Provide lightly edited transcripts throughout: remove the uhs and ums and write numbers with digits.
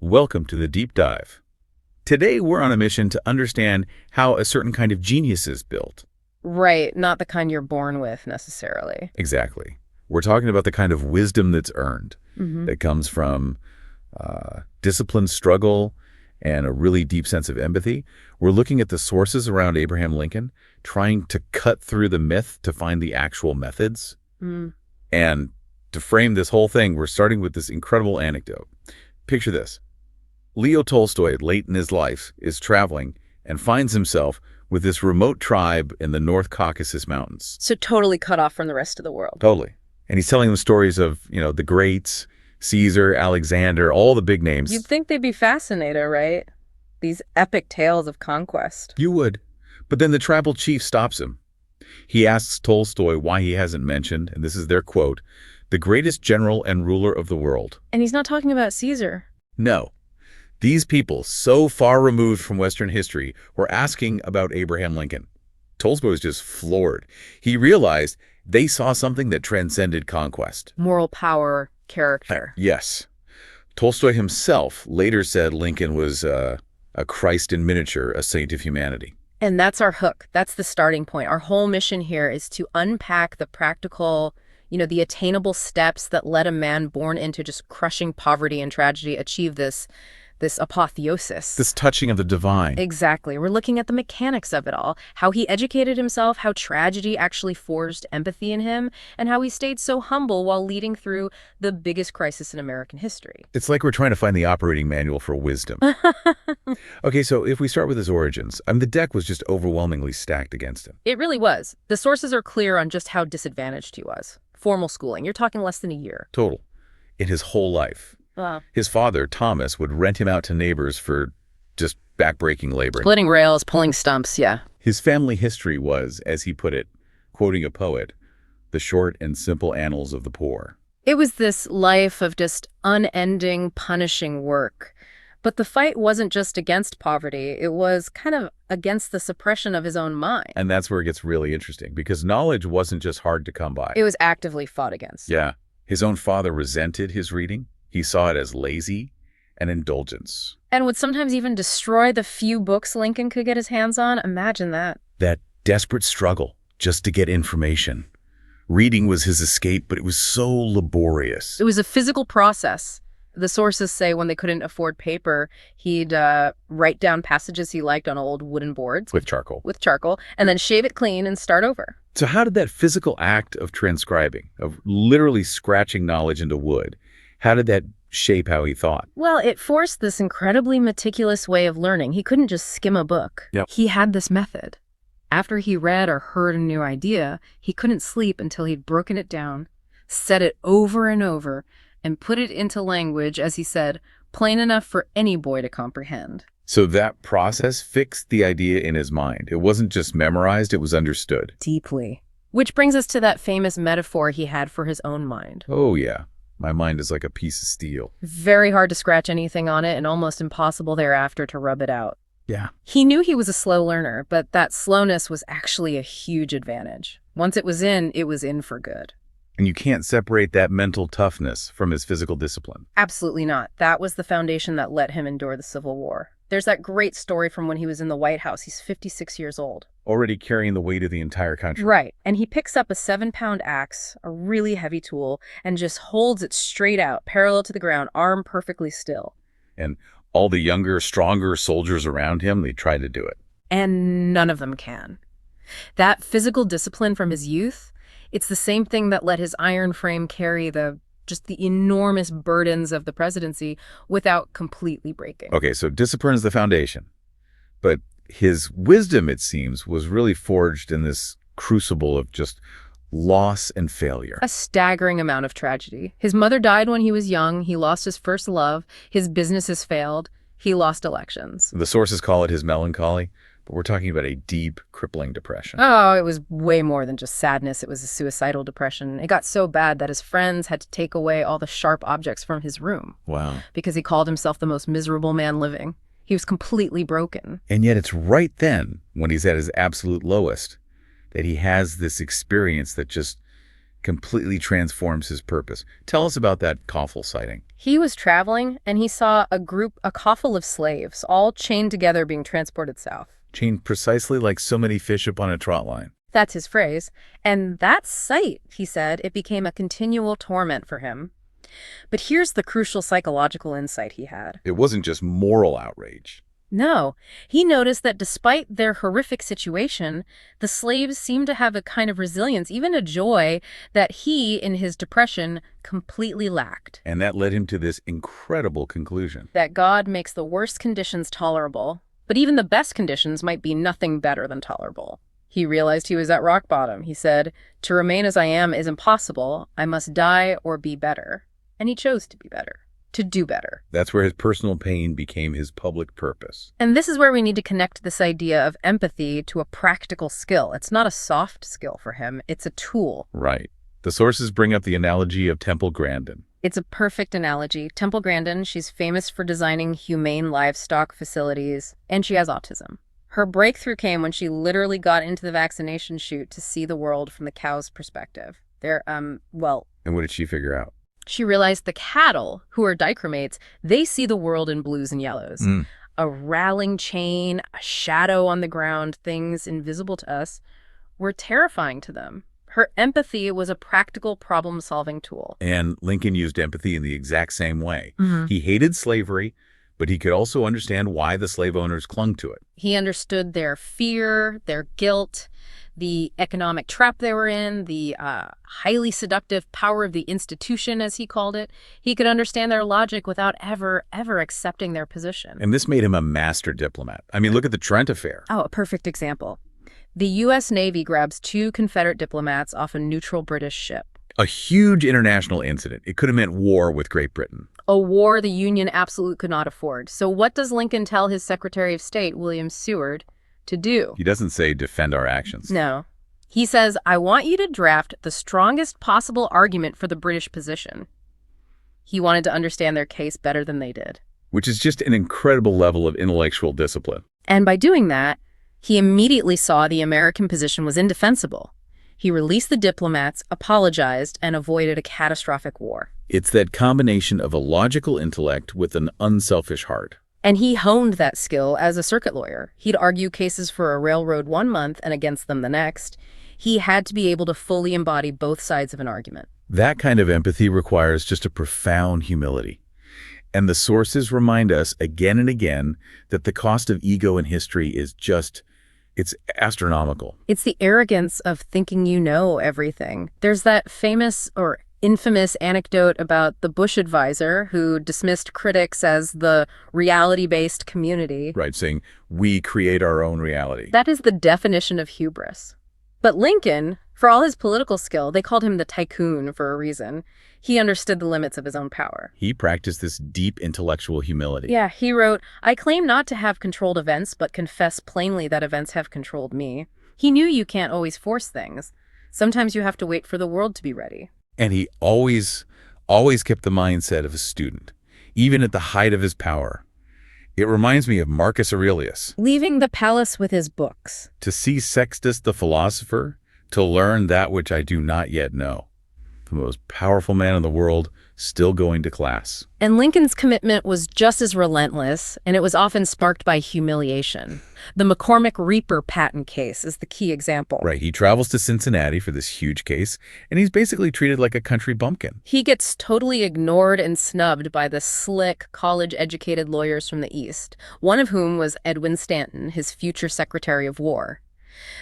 Welcome to the Deep Dive. Today we're on a mission to understand how a certain kind of genius is built. Right, not the kind you're born with, necessarily. Exactly. We're talking about the kind of wisdom that's earned, Mm-hmm. that comes from disciplined struggle and a really deep sense of empathy. We're looking at the sources around Abraham Lincoln, trying to cut through the myth to find the actual methods. Mm. And to frame this whole thing, we're starting with this incredible anecdote. Picture this. Leo Tolstoy, late in his life, is traveling and finds himself with this remote tribe in the North Caucasus Mountains. So totally cut off from the rest of the world. Totally. And he's telling them stories of, the greats, Caesar, Alexander, all the big names. You'd think they'd be fascinated, right? These epic tales of conquest. You would. But then the tribal chief stops him. He asks Tolstoy why he hasn't mentioned, and this is their quote, the greatest general and ruler of the world. And he's not talking about Caesar. No. These people, so far removed from Western history, were asking about Abraham Lincoln. Tolstoy was just floored. He realized they saw something that transcended conquest. Moral power, character. Yes. Tolstoy himself later said Lincoln was a Christ in miniature, a saint of humanity. And that's our hook. That's the starting point. Our whole mission here is to unpack the practical, the attainable steps that let a man born into just crushing poverty and tragedy achieve this apotheosis. This touching of the divine. Exactly. We're looking at the mechanics of it all, how he educated himself, how tragedy actually forged empathy in him, and how he stayed so humble while leading through the biggest crisis in American history. It's like we're trying to find the operating manual for wisdom. Okay, so if we start with his origins, the deck was just overwhelmingly stacked against him. It really was. The sources are clear on just how disadvantaged he was. Formal schooling, you're talking less than a year. Total. In his whole life. Wow. His father, Thomas, would rent him out to neighbors for just backbreaking labor. Splitting rails, pulling stumps, yeah. His family history was, as he put it, quoting a poet, the short and simple annals of the poor. It was this life of just unending, punishing work. But the fight wasn't just against poverty. It was kind of against the suppression of his own mind. And that's where it gets really interesting, because knowledge wasn't just hard to come by. It was actively fought against. Yeah. His own father resented his reading. He saw it as lazy and indulgence. And would sometimes even destroy the few books Lincoln could get his hands on. Imagine that. That desperate struggle just to get information. Reading was his escape, but it was so laborious. It was a physical process. The sources say when they couldn't afford paper, he'd write down passages he liked on old wooden boards. With charcoal. With charcoal, and then shave it clean and start over. So how did that physical act of transcribing, of literally scratching knowledge into wood, how did that shape how he thought? Well, it forced this incredibly meticulous way of learning. He couldn't just skim a book. Yep. He had this method. After he read or heard a new idea, he couldn't sleep until he'd broken it down, said it over and over, and put it into language, as he said, plain enough for any boy to comprehend. So that process fixed the idea in his mind. It wasn't just memorized, it was understood. Deeply. Which brings us to that famous metaphor he had for his own mind. Oh, yeah. My mind is like a piece of steel. Very hard to scratch anything on it and almost impossible thereafter to rub it out. Yeah. He knew he was a slow learner, but that slowness was actually a huge advantage. Once it was in for good. And you can't separate that mental toughness from his physical discipline. Absolutely not. That was the foundation that let him endure the Civil War. There's that great story from when he was in the White House. He's 56 years old. Already carrying the weight of the entire country. Right. And he picks up a 7-pound axe, a really heavy tool, and just holds it straight out, parallel to the ground, arm perfectly still. And all the younger, stronger soldiers around him, they try to do it. And none of them can. That physical discipline from his youth, it's the same thing that let his iron frame carry the enormous burdens of the presidency without completely breaking. Okay, so discipline is the foundation. But his wisdom, it seems, was really forged in this crucible of just loss and failure. A staggering amount of tragedy. His mother died when he was young. He lost his first love. His businesses failed. He lost elections. The sources call it his melancholy, but we're talking about a deep, crippling depression. Oh, it was way more than just sadness. It was a suicidal depression. It got so bad that his friends had to take away all the sharp objects from his room. Wow. Because he called himself the most miserable man living. He was completely broken. And yet it's right then, when he's at his absolute lowest, that he has this experience that just completely transforms his purpose. Tell us about that Koffel sighting. He was traveling and he saw a coffle of slaves, all chained together being transported south. Chained precisely like so many fish upon a trot line. That's his phrase. And that sight, he said, it became a continual torment for him. But here's the crucial psychological insight he had. It wasn't just moral outrage. No, he noticed that despite their horrific situation, the slaves seemed to have a kind of resilience, even a joy that he, in his depression, completely lacked. And that led him to this incredible conclusion. That God makes the worst conditions tolerable, but even the best conditions might be nothing better than tolerable. He realized he was at rock bottom. He said, "To remain as I am is impossible. I must die or be better." And he chose to be better. To do better. That's where his personal pain became his public purpose. And this is where we need to connect this idea of empathy to a practical skill. It's not a soft skill for him, it's a tool. Right. The sources bring up the analogy of Temple Grandin. It's a perfect analogy. Temple Grandin, she's famous for designing humane livestock facilities, and she has autism. Her breakthrough came when she literally got into the vaccination chute to see the world from the cow's perspective. And what did she figure out? She realized the cattle, who are dichromates, they see the world in blues and yellows. A rattling chain, a shadow on the ground, things invisible to us, were terrifying to them. Her empathy was a practical problem-solving tool. And Lincoln used empathy in the exact same way. He hated slavery, but he could also understand why the slave owners clung to it. He understood their fear, their guilt, the economic trap they were in, the highly seductive power of the institution, as he called it. He could understand their logic without ever accepting their position. And this made him a master diplomat. I mean, look at the Trent Affair. Oh, a perfect example. The U.S. Navy grabs 2 Confederate diplomats off a neutral British ship. A huge international incident. It could have meant war with Great Britain. A war the Union absolutely could not afford. So what does Lincoln tell his Secretary of State, William Seward, to do? He doesn't say defend our actions. No. He says, "I want you to draft the strongest possible argument for the British position." He wanted to understand their case better than they did. Which is just an incredible level of intellectual discipline. And by doing that, he immediately saw the American position was indefensible. He released the diplomats, apologized, and avoided a catastrophic war. It's that combination of a logical intellect with an unselfish heart. And he honed that skill as a circuit lawyer. He'd argue cases for a railroad one month and against them the next. He had to be able to fully embody both sides of an argument. That kind of empathy requires just a profound humility. And the sources remind us again and again that the cost of ego in history is it's astronomical. It's the arrogance of thinking you know everything. There's that famous or infamous anecdote about the Bush advisor who dismissed critics as the reality-based community. Right, saying we create our own reality. That is the definition of hubris. But Lincoln, for all his political skill, they called him the tycoon for a reason. He understood the limits of his own power. He practiced this deep intellectual humility. Yeah, he wrote, "I claim not to have controlled events, but confess plainly that events have controlled me." He knew you can't always force things. Sometimes you have to wait for the world to be ready. And he always kept the mindset of a student, even at the height of his power. It reminds me of Marcus Aurelius. Leaving the palace with his books. To see Sextus the philosopher, to learn that which I do not yet know. The most powerful man in the world, still going to class. And Lincoln's commitment was just as relentless, and it was often sparked by humiliation. The McCormick Reaper patent case is the key example. Right, he travels to Cincinnati for this huge case, and he's basically treated like a country bumpkin. He gets totally ignored and snubbed by the slick, college-educated lawyers from the East, one of whom was Edwin Stanton, his future Secretary of War.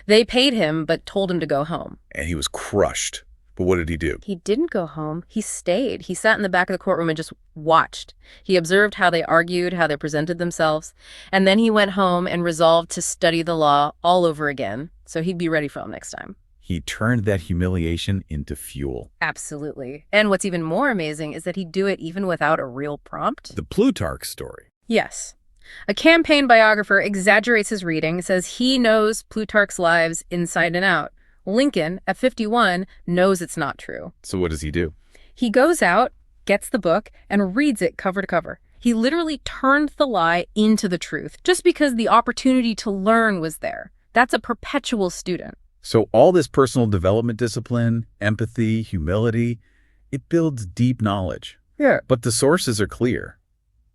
They paid him, but told him to go home. And he was crushed. But what did he do? He didn't go home. He stayed. He sat in the back of the courtroom and just watched. He observed how they argued, how they presented themselves, and then he went home and resolved to study the law all over again, so he'd be ready for them next time. He turned that humiliation into fuel. Absolutely. And what's even more amazing is that he'd do it even without a real prompt. The Plutarch story. Yes. A campaign biographer exaggerates his reading, says he knows Plutarch's lives inside and out. Lincoln, at 51, knows it's not true. So what does he do? He goes out, gets the book, and reads it cover to cover. He literally turned the lie into the truth, just because the opportunity to learn was there. That's a perpetual student. So all this personal development discipline, empathy, humility, it builds deep knowledge. Yeah. But the sources are clear.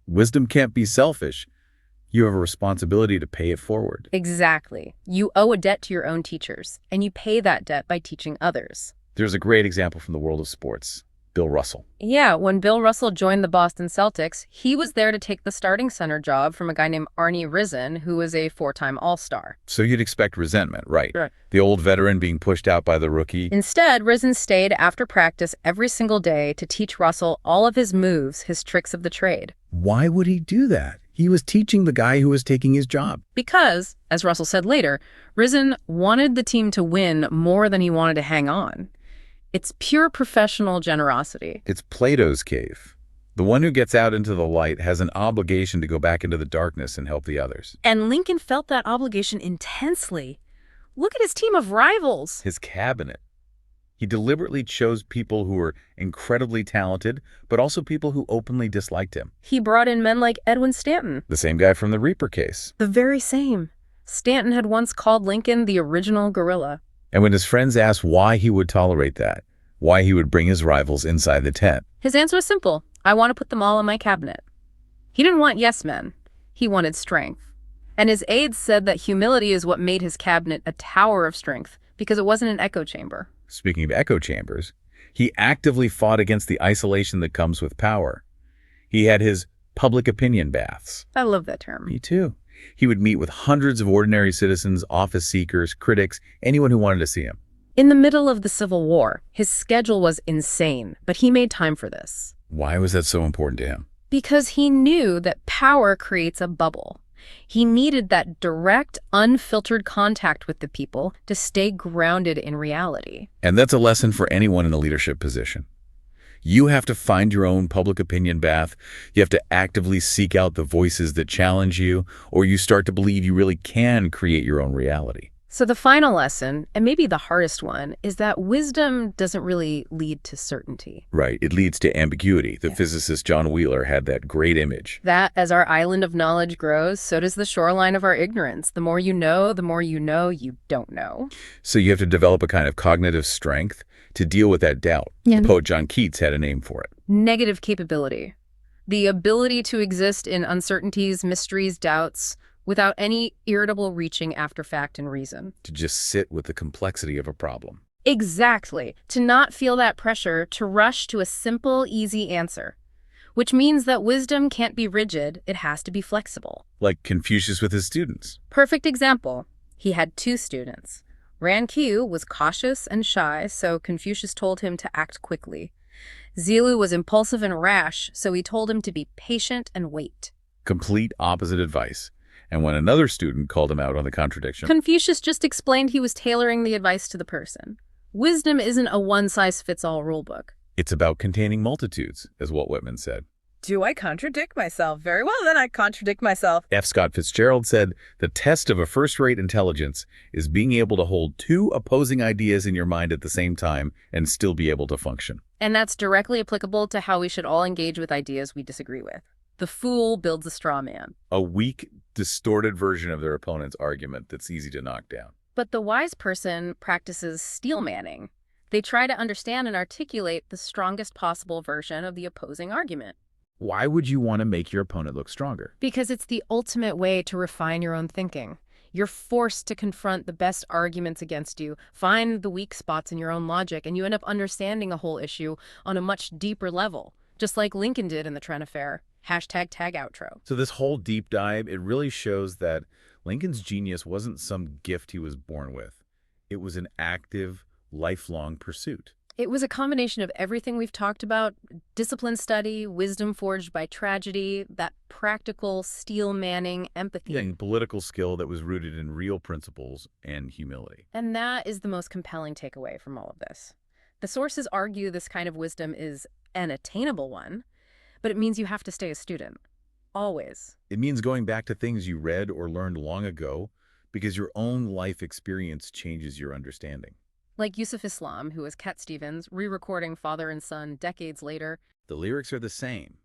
Wisdom can't be selfish. You have a responsibility to pay it forward. Exactly. You owe a debt to your own teachers, and you pay that debt by teaching others. There's a great example from the world of sports. Bill Russell. Yeah, when Bill Russell joined the Boston Celtics, he was there to take the starting center job from a guy named Arnie Risen, who was a four-time All-Star. So you'd expect resentment, right? Right. The old veteran being pushed out by the rookie. Instead, Risen stayed after practice every single day to teach Russell all of his moves, his tricks of the trade. Why would he do that? He was teaching the guy who was taking his job. Because, as Russell said later, Risen wanted the team to win more than he wanted to hang on. It's pure professional generosity. It's Plato's cave. The one who gets out into the light has an obligation to go back into the darkness and help the others. And Lincoln felt that obligation intensely. Look at his team of rivals. His cabinet. He deliberately chose people who were incredibly talented, but also people who openly disliked him. He brought in men like Edwin Stanton. The same guy from the Reaper case. The very same. Stanton had once called Lincoln the original gorilla. And when his friends asked why he would tolerate that, why he would bring his rivals inside the tent, His answer was simple. I want to put them all in my cabinet. He didn't want yes men. He wanted strength. And his aides said that humility is what made his cabinet a tower of strength, because it wasn't an echo chamber. speaking of echo chambers, he actively fought against the isolation that comes with power. He had his public opinion baths. I love that term. Me too. He would meet with hundreds of ordinary citizens, office seekers, critics, anyone who wanted to see him. In the middle of the Civil War, his schedule was insane, but he made time for this. Why was that so important to him? Because he knew that power creates a bubble. He needed that direct, unfiltered contact with the people to stay grounded in reality. And that's a lesson for anyone in a leadership position. You have to find your own public opinion bath. You have to actively seek out the voices that challenge you, or you start to believe you really can create your own reality. So the final lesson, and maybe the hardest one, is that wisdom doesn't really lead to certainty. Right. It leads to ambiguity. The physicist John Wheeler had that great image. That as our island of knowledge grows, so does the shoreline of our ignorance. The more you know you don't know. So you have to develop a kind of cognitive strength to deal with that doubt. Yeah. Poet John Keats had a name for it. Negative capability. The ability to exist in uncertainties, mysteries, doubts, without any irritable reaching after fact and reason. To just sit with the complexity of a problem. Exactly. To not feel that pressure to rush to a simple, easy answer. Which means that wisdom can't be rigid, it has to be flexible. Like Confucius with his students. Perfect example. He had 2 students. Ran-Q was cautious and shy, so Confucius told him to act quickly. Zilu was impulsive and rash, so he told him to be patient and wait. Complete opposite advice. And when another student called him out on the contradiction, Confucius just explained he was tailoring the advice to the person. Wisdom isn't a one-size-fits-all rulebook. it's about containing multitudes, as Walt Whitman said. Do I contradict myself? Very well, then I contradict myself. F. Scott Fitzgerald said, the test of a first-rate intelligence is being able to hold 2 opposing ideas in your mind at the same time and still be able to function. And that's directly applicable to how we should all engage with ideas we disagree with. The fool builds a straw man. A weak, distorted version of their opponent's argument that's easy to knock down. But the wise person practices steel manning. They try to understand and articulate the strongest possible version of the opposing argument. Why would you want to make your opponent look stronger? Because it's the ultimate way to refine your own thinking. You're forced to confront the best arguments against you, find the weak spots in your own logic, and you end up understanding a whole issue on a much deeper level, just like Lincoln did in the Trent Affair. #tag outro. So this whole deep dive, it really shows that Lincoln's genius wasn't some gift he was born with. It was an active, lifelong pursuit. It was a combination of everything we've talked about: disciplined study, wisdom forged by tragedy, that practical steel manning, empathy. And political skill that was rooted in real principles and humility. And that is the most compelling takeaway from all of this. The sources argue this kind of wisdom is an attainable one, but it means you have to stay a student. Always. It means going back to things you read or learned long ago because your own life experience changes your understanding. Like Yusuf Islam, who was Cat Stevens, re-recording Father and Son decades later. The lyrics are the same,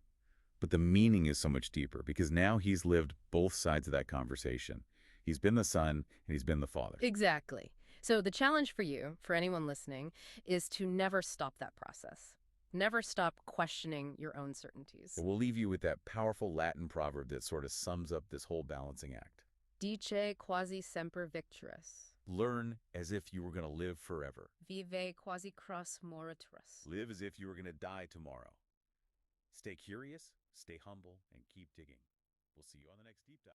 but the meaning is so much deeper because now he's lived both sides of that conversation. He's been the son and he's been the father. Exactly. So the challenge for you, for anyone listening, is to never stop that process. Never stop questioning your own certainties. We'll leave you with that powerful Latin proverb that sort of sums up this whole balancing act. Dice quasi semper victorus. Learn as if you were going to live forever. Vive quasi cras moriturus. Live as if you were going to die tomorrow. Stay curious, stay humble, and keep digging. We'll see you on the next Deep Dive.